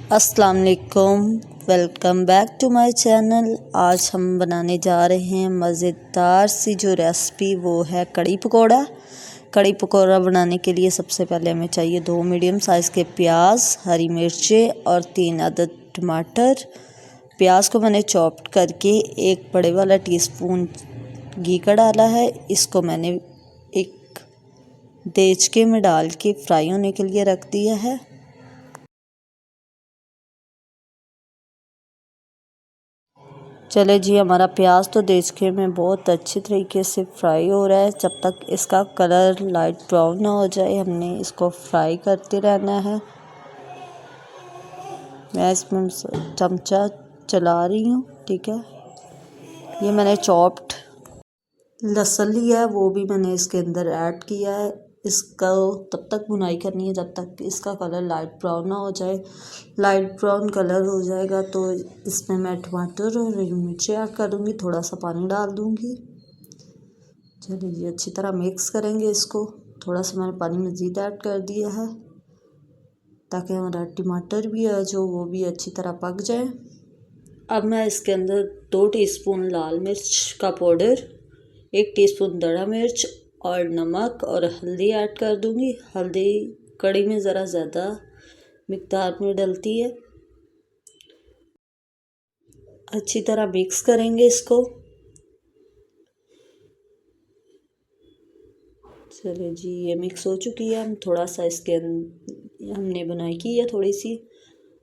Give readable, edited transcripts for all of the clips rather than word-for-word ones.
अस्सलाम वालेकुम, welcome back to my channel. आज हम बनाने जा रहे हैं मज़ेदार सी जो रेसिपी, वो है कड़ी पकौड़ा। कड़ी पकौड़ा बनाने के लिए सबसे पहले हमें चाहिए 2 मीडियम साइज़ के प्याज, हरी मिर्चें और 3 अदद टमाटर। प्याज को मैंने चॉप करके एक बड़े वाला टीस्पून घी का डाला है। इसको मैंने एक देचके में डाल के फ्राई होने के लिए रख दिया है। चले जी, हमारा प्याज तो देचके में बहुत अच्छी तरीके से फ्राई हो रहा है। जब तक इसका कलर लाइट ब्राउन ना हो जाए, हमने इसको फ्राई करते रहना है। मैं इसमें चमचा चला रही हूँ, ठीक है। ये मैंने चॉप्ड लहसुन लिया है, वो भी मैंने इसके अंदर ऐड किया है। इसका तब तक भुनाई करनी है जब तक इसका कलर लाइट ब्राउन ना हो जाए। लाइट ब्राउन कलर हो जाएगा तो इसमें मैं टमाटर और हरी मिर्ची ऐड कर दूँगी, थोड़ा सा पानी डाल दूँगी। चलिए जी, अच्छी तरह मिक्स करेंगे इसको। थोड़ा सा मैंने पानी मज़ीद ऐड कर दिया है ताकि हमारा टमाटर भी है जो वो भी अच्छी तरह पक जाए। अब मैं इसके अंदर 2 टीस्पून लाल मिर्च का पाउडर, 1 टीस्पून दड़ा मिर्च और नमक और हल्दी ऐड कर दूंगी। हल्दी कड़ी में ज़रा ज़्यादा मिक़दार में डलती है। अच्छी तरह मिक्स करेंगे इसको। चलिए जी, ये मिक्स हो चुकी है। हम थोड़ा सा इसके हमने बुनाई की है थोड़ी सी,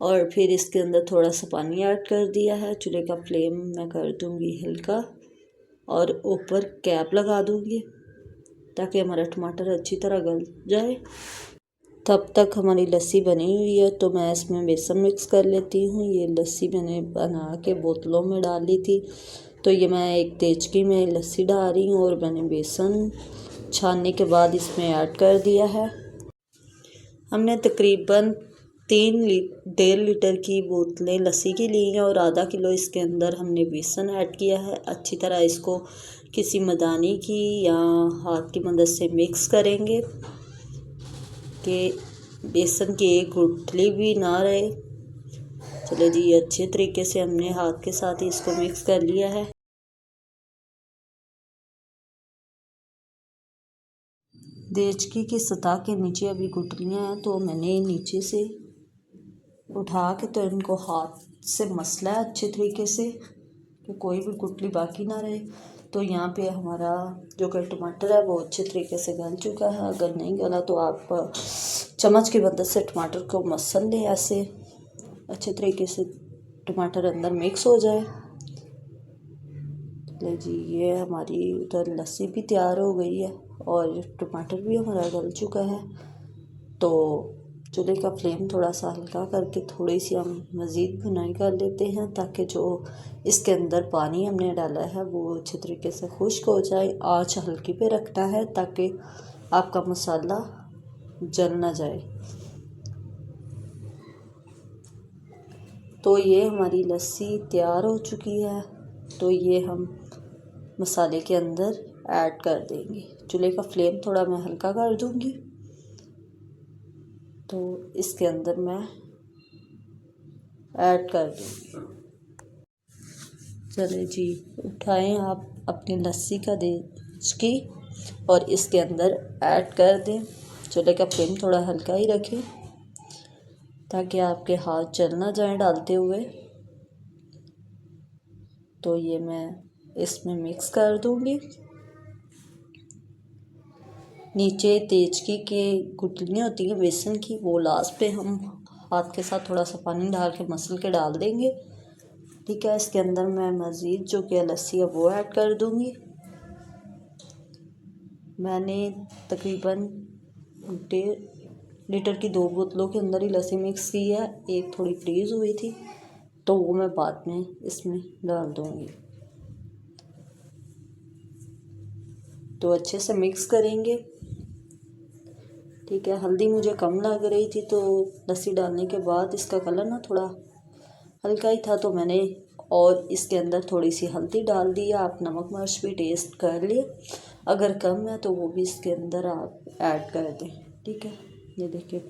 और फिर इसके अंदर थोड़ा सा पानी ऐड कर दिया है। चूल्हे का फ्लेम मैं कर दूंगी हल्का और ऊपर कैप लगा दूंगी ताकि हमारा टमाटर अच्छी तरह गल जाए। तब तक हमारी लस्सी बनी हुई है तो मैं इसमें बेसन मिक्स कर लेती हूँ। ये लस्सी मैंने बना के बोतलों में डाली थी, तो ये मैं एक देचकी में लस्सी डाल रही हूँ और मैंने बेसन छानने के बाद इसमें ऐड कर दिया है। हमने तकरीबन 1.5 लीटर की बोतलें लस्सी की ली हैं और आधा किलो इसके अंदर हमने बेसन ऐड किया है। अच्छी तरह इसको किसी मदानी की या हाथ की मदद से मिक्स करेंगे कि बेसन की एक गुठली भी ना रहे। चले जी, अच्छे तरीके से हमने हाथ के साथ ही इसको मिक्स कर लिया है। देचकी की सतह के नीचे अभी गुठलियाँ हैं, तो मैंने नीचे से उठा के तो इनको हाथ से मसला है अच्छे तरीके से कि कोई भी गुठली बाकी ना रहे। तो यहाँ पे हमारा जो कि टमाटर है वो अच्छे तरीके से गल चुका है। अगर नहीं गला तो आप चम्मच की मदद से टमाटर को मसल लें, ऐसे अच्छे तरीके से टमाटर अंदर मिक्स हो जाए। ले जी, ये हमारी उधर लस्सी भी तैयार हो गई है और टमाटर भी हमारा गल चुका है। तो चूल्हे का फ्लेम थोड़ा सा हल्का करके थोड़ी सी हम मज़ीद भुनाई कर लेते हैं ताकि जो इसके अंदर पानी हमने डाला है वो अच्छे तरीके से खुश्क हो जाए। आँच हल्की पे रखना है ताकि आपका मसाला जल ना जाए। तो ये हमारी लस्सी तैयार हो चुकी है, तो ये हम मसाले के अंदर ऐड कर देंगे। चूल्हे का फ्लेम थोड़ा मैं हल्का कर दूंगी, तो इसके अंदर मैं ऐड कर दूंगी। चले जी, उठाएं आप अपनी लस्सी का देचकी और इसके अंदर ऐड कर दें। चूल्हे का फ्लेम थोड़ा हल्का ही रखें ताकि आपके हाथ जल ना जाएं डालते हुए। तो ये मैं इसमें मिक्स कर दूंगी। नीचे देचकी के गुठलियाँ होती हैं बेसन की, वो लास्ट पे हम हाथ के साथ थोड़ा सा पानी डाल के मसल के डाल देंगे, ठीक है। इसके अंदर मैं मज़ीद जो कि लस्सी है वो ऐड कर दूंगी। मैंने तकरीबन 1.5 लीटर की 2 बोतलों के अंदर ही लस्सी मिक्स की है। एक थोड़ी फ्रीज़ हुई थी तो वो मैं बाद में इसमें डाल दूंगी। तो अच्छे से मिक्स करेंगे, ठीक है। हल्दी मुझे कम लग रही थी तो लस्सी डालने के बाद इसका कलर ना थोड़ा हल्का ही था, तो मैंने और इसके अंदर थोड़ी सी हल्दी डाल दी। आप नमक मिर्च भी टेस्ट कर लिए, अगर कम है तो वो भी इसके अंदर आप ऐड कर दें, ठीक है। ये देखिए